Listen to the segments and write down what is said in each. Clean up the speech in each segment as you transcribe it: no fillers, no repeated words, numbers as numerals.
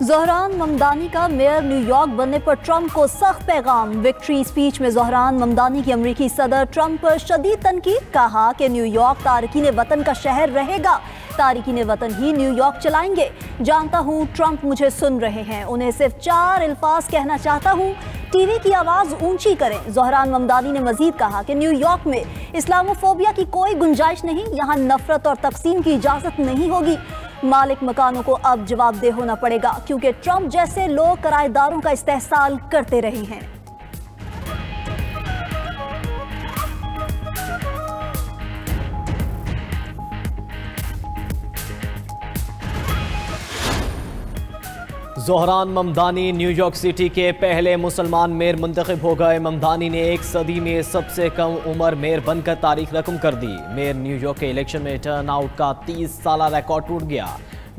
ज़ोहरान ममदानी का mayor New York बनने पर ट्रंप को सख्त पैगाम। विक्ट्री स्पीच में ज़ोहरान ममदानी की अमरीकी सदर ट्रंप पर शदीद तनकीद। कहा कि न्यूयॉर्क तारकीन वतन का शहर रहेगा, तारकीन वतन ही न्यूयॉर्क चलाएंगे। जानता हूँ ट्रंप मुझे सुन रहे हैं, उन्हें सिर्फ 4 अल्फाज कहना चाहता हूँ, टीवी की आवाज़ ऊंची करें। ज़ोहरान ममदानी ने मजीद कहा कि न्यूयॉर्क में इस्लामोफोबिया की कोई गुंजाइश नहीं, यहाँ नफरत और तकसीम की इजाज़त नहीं होगी। मालिक मकानों को अब जवाबदेह होना पड़ेगा क्योंकि ट्रंप जैसे लोग किराएदारों का इस्तेहसाल करते रहे हैं। ज़ोहरान ममदानी न्यूयॉर्क सिटी के पहले मुसलमान मेयर मुंतखब हो गए। ममदानी ने एक सदी में सबसे कम उम्र मेयर बनकर तारीख रकम कर दी। मेयर न्यूयॉर्क के इलेक्शन में टर्न आउट का 30 साला रिकॉर्ड टूट गया।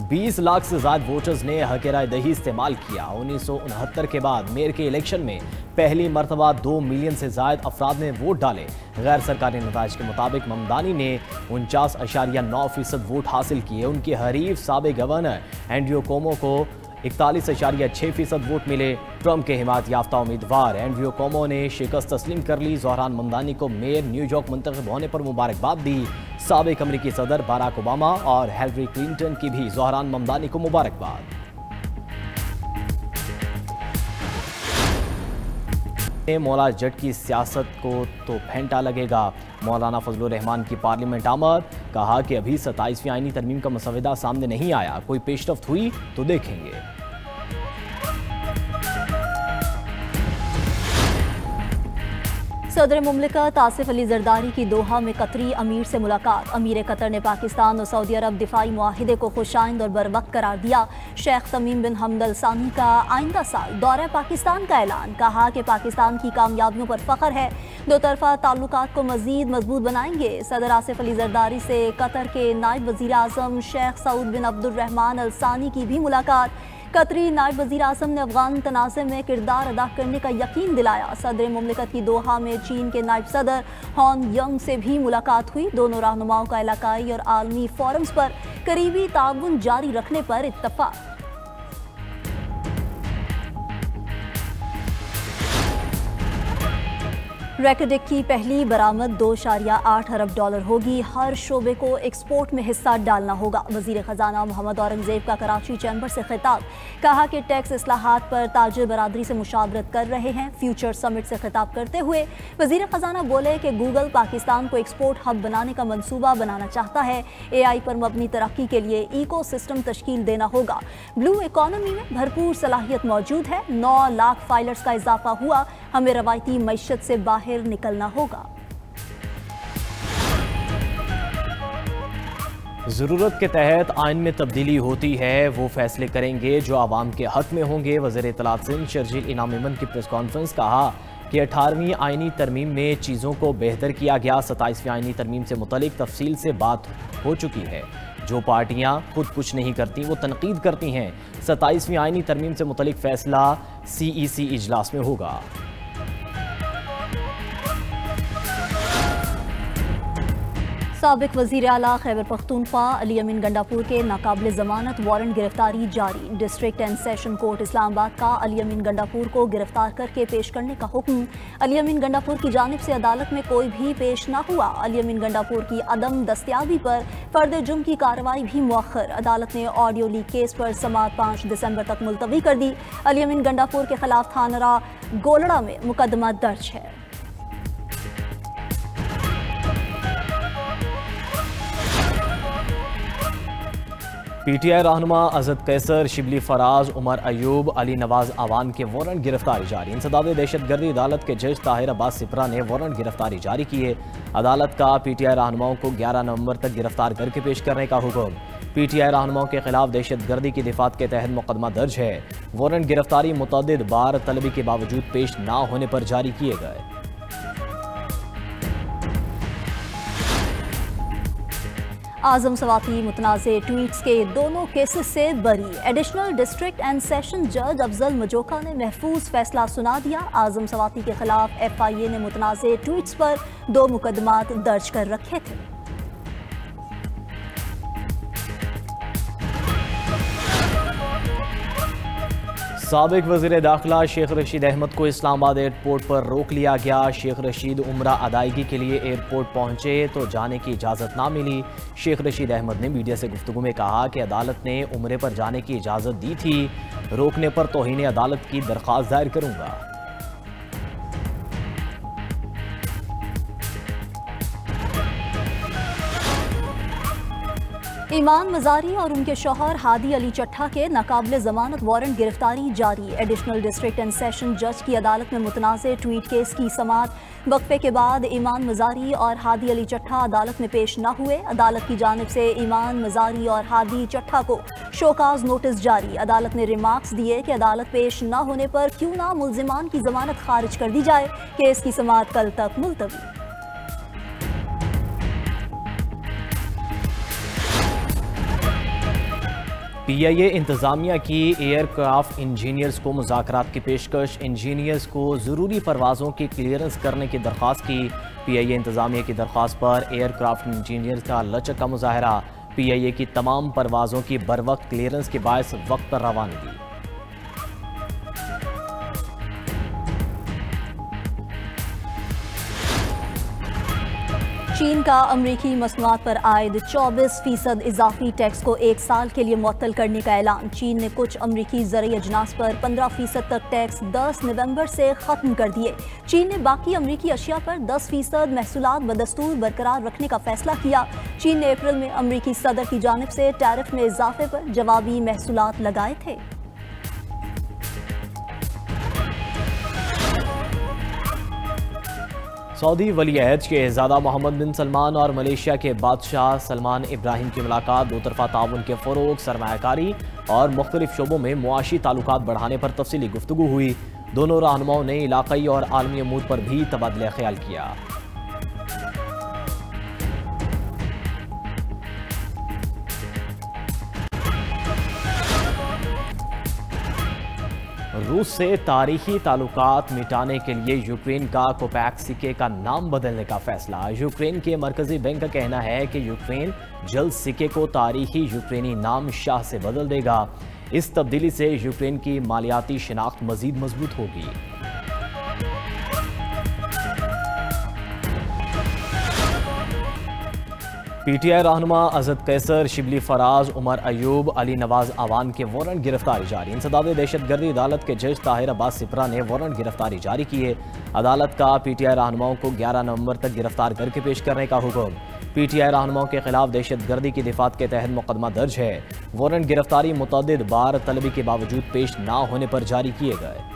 20 लाख से ज्यादा वोटर्स ने हक राय दही इस्तेमाल किया। 1969 के बाद मेयर के इलेक्शन में पहली मरतबा 2 मिलियन से ज्यादा अफराद ने वोट डाले। गैर सरकारी नताइज के मुताबिक ममदानी ने 49.9% वोट हासिल किए। उनके हरीफ साबिक गवर्नर एंड्रयू कोमो को 41.6% वोट मिले। ट्रंप के हिमायत याफ्ता उम्मीदवार एंड्रयू कोमो ने शिकस्त तस्लीम कर ली। ज़ोहरान ममदानी को मेयर न्यूयॉर्क मुंतखब होने पर मुबारकबाद दी। साबिक अमरीकी सदर बराक ओबामा और हिलरी क्लिंटन की भी ज़ोहरान ममदानी को मुबारकबाद। मौला जट की सियासत को तो फेंटा लगेगा। मौलाना फजलुर रहमान की पार्लियामेंट आमद। कहा कि अभी 27वीं आईनी तरमीम का मसवदा सामने नहीं आया, कोई पेशरफ्त हुई तो देखेंगे। सदर मुमलिकत आसिफ अली जरदारी की दोहा में कतरी अमीर से मुलाकात। अमीर कतर ने पाकिस्तान और सऊदी अरब दिफाई मुआहिदे को खुशाइंद और बरवक्त करार दिया। शेख तमीम बिन हमद अल सानी का आइंदा साल दौरे पाकिस्तान का ऐलान। कहा कि पाकिस्तान की कामयाबियों पर फख्र है, दो तरफा ताल्लुकात को मजीद मजबूत बनाएंगे। सदर आसिफ अली जरदारी से कतर के नायब वजीर आजम शेख सऊद बिन अब्दुर्रहमान अल सानी की भी मुलाकात। कतरी नायब वज़ीर आज़म ने अफगान तनाज़े में किरदार अदा करने का यकीन दिलाया। सदर मुमलिकत की दोहा में चीन के नायब सदर हॉन यंग से भी मुलाकात हुई। दोनों रहनुमाओं का इलाकाई और आलमी फोरम्स पर करीबी ताउन जारी रखने पर इत्तफाक। रैकेडिक की पहली बरामद 2.8 अरब डॉलर होगी। हर शोबे को एक्सपोर्ट में हिस्सा डालना होगा। वजीर खजाना मोहम्मद औरंगजेब का कराची चैम्बर से खिताब। कहा कि टैक्स इस्लाहात पर ताजिर बरादरी से मुशावरत कर रहे हैं। फ्यूचर समिट से खिताब करते हुए वजीर खजाना बोले कि गूगल पाकिस्तान को एक्सपोर्ट हब बनाने का मनसूबा बनाना चाहता है। AI पर मबनी तरक्की के लिए इको सिस्टम तश्कील देना होगा। ब्लू इकॉनमी में भरपूर सलाहियत मौजूद है। 9 लाख फाइलर्स का इजाफा हुआ। हमें रवायती मईशत से बाहर निकलना होगा। ज़रूरत के तहत आइन में तब्दीली होती है, वो फैसले करेंगे जो आवाम के हक में होंगे। वज़ीर इत्तलात सिंध शर्जील इनाम मेमन की प्रेस कॉन्फ्रेंस। कहा कि 18वीं आइनी तरमीम में चीज़ों को बेहतर किया गया। 27वीं आइनी तरमीम से मुतल्लिक तफसील से बात हो चुकी है। जो पार्टियां खुद कुछ नहीं करती वो तनकीद करती हैं। 27वीं आइनी तरमीम से मुतल्लिक फैसला CEC इजलास में होगा। साबिक वज़ीर आला खैबर पख्तूनख्वा अली अमीन गंडापुर के नाकाबिल ज़मानत वारंट गिरफ्तारी जारी। District and session court Islamabad का अली अमीन गंडापुर को गिरफ्तार करके पेश करने का हुक्म। अली अमीन गंडापुर की जानिब से अदालत में कोई भी पेश न हुआ। अली अमीन गंडापुर की अदम दस्तियाबी पर फर्द जुर्म की कार्रवाई भी मुअख्खर। अदालत ने ऑडियो लीक केस पर समाअत 5 दिसंबर तक मुलतवी कर दी। अली अमीन गंडापुर के खिलाफ थाना गोलड़ा में मुकदमा दर्ज है। PTI रहनुमा अजद कैसर, शिबली फराज, उमर अयूब, अली नवाज आवान के वारंट गिरफ्तारी जारी। इंसदाद दहशतगर्दी अदालत के जज ताहिर अब्बास सिपरा ने वारंट गिरफ्तारी जारी किए। अदालत का PTI रहनुमाओं को 11 नवंबर तक गिरफ्तार करके पेश करने का हुक्म। PTI रहनुमाओं के खिलाफ दहशतगर्दी की दिफात के तहत मुकदमा दर्ज है। वारंट गिरफ्तारी मुतअद्दिद बार तलबी के बावजूद पेश न होने पर जारी किए गए। आजम सवाती मुतनाज़े ट्वीट्स के दोनों केसेस से बरी। एडिशनल डिस्ट्रिक्ट एंड सेशन जज अफजल मजोका ने महफूज फैसला सुना दिया। आजम सवाती के खिलाफ FIA ने मुतनाज़े ट्वीट्स पर 2 मुकदमात दर्ज कर रखे थे। साबिक वज़ीर दाखिला शेख रशीद अहमद को इस्लामाबाद एयरपोर्ट पर रोक लिया गया। शेख रशीद उम्रा अदायगी के लिए एयरपोर्ट पहुंचे तो जाने की इजाज़त ना मिली। शेख रशीद अहमद ने मीडिया से गुफ्तगू में कहा कि अदालत ने उम्रे पर जाने की इजाज़त दी थी, रोकने पर तौहीन अदालत की दरख्वास्त दायर करूंगा। ईमान मजारी और उनके शौहर हादी अली चट्ठा के नाकाबिले जमानत वारंट गिरफ्तारी जारी। एडिशनल डिस्ट्रिक्ट एंड सेशन जज की अदालत में मुतनाज़ ट्वीट केस की समाअत वक्फे के बाद ईमान मजारी और हादी अली चट्ठा अदालत में पेश न हुए। अदालत की जानिब से ईमान मजारी और हादी चट्ठा को शोकाज नोटिस जारी। अदालत ने रिमार्क्स दिए कि अदालत पेश न होने पर क्यों ना मुल्जिमान की जमानत खारिज कर दी जाए। केस की समाअत कल तक मुलतवी। PIA इंतज़ामिया की एयरक्राफ्ट इंजीनियर्स को मुज़ाकरात की पेशकश। इंजीनियर्स को ज़रूरी परवाज़ों की क्लियरेंस करने की दरख्वास्त की। PIA इंतज़ामिया की दरख्वास्त पर एयरक्राफ्ट इंजीनियर्स का लचक का मुजाहरा। PIA की तमाम परवाज़ों की बरवक्त क्लियरेंस के बायस वक्त पर रवानगी। चीन का अमरीकी मसनूआत पर आयद 24% इजाफी टैक्स को 1 साल के लिए मुअत्तल करने का ऐलान। चीन ने कुछ अमरीकी ज़रई अजनास पर 15% तक टैक्स 10 नवंबर से ख़त्म कर दिए। चीन ने बाकी अमरीकी अशिया पर 10% महसूलात बदस्तूर बरकरार रखने का फैसला किया। चीन ने अप्रैल में अमरीकी सदर की जानिब से टैरिफ में इजाफे पर जवाबी महसूलात लगाए थे। सऊदी वली अहद शहज़ादा मोहम्मद बिन सलमान और मलेशिया के बादशाह सलमान इब्राहिम की मुलाकात। दो तरफा ताउन के फ़रोग़, सरमायाकारी और मुख्तलिफ शोबों में मुआशी ताल्लुकात बढ़ाने पर तफसीली गुफ्तगू हुई। दोनों रहनुमाओं ने इलाक़ाई और आलमी अमूर पर भी तबादला ख्याल किया। रूस से तारीखी ताल्लुकात मिटाने के लिए यूक्रेन का कोपैक सिक्के का नाम बदलने का फैसला। यूक्रेन के मरकजी बैंक का कहना है कि यूक्रेन जल्द सिक्के को तारीखी यूक्रेनी नाम शाह से बदल देगा। इस तब्दीली से यूक्रेन की मालियाती शिनाख्त मजीद मजबूत होगी। PTI रहनुमा अजद कैसर, शिबली फराज, उमर अयूब, अली नवाज आवान के वारंट गिरफ्तारी जारी। इंसदाद दहशतगर्दी अदालत के जज ताहिर अब्बास सिपरा ने वारंट गिरफ्तारी जारी किए। अदालत का PTI रहनुमाओं को 11 नवंबर तक गिरफ्तार करके पेश करने का हुक्म। PTI रहनुमाओं के खिलाफ दहशतगर्दी की दिफात के तहत मुकदमा दर्ज है। वारंट गिरफ्तारी मुतअद्दिद बार तलबी के बावजूद पेश ना होने पर जारी किए गए।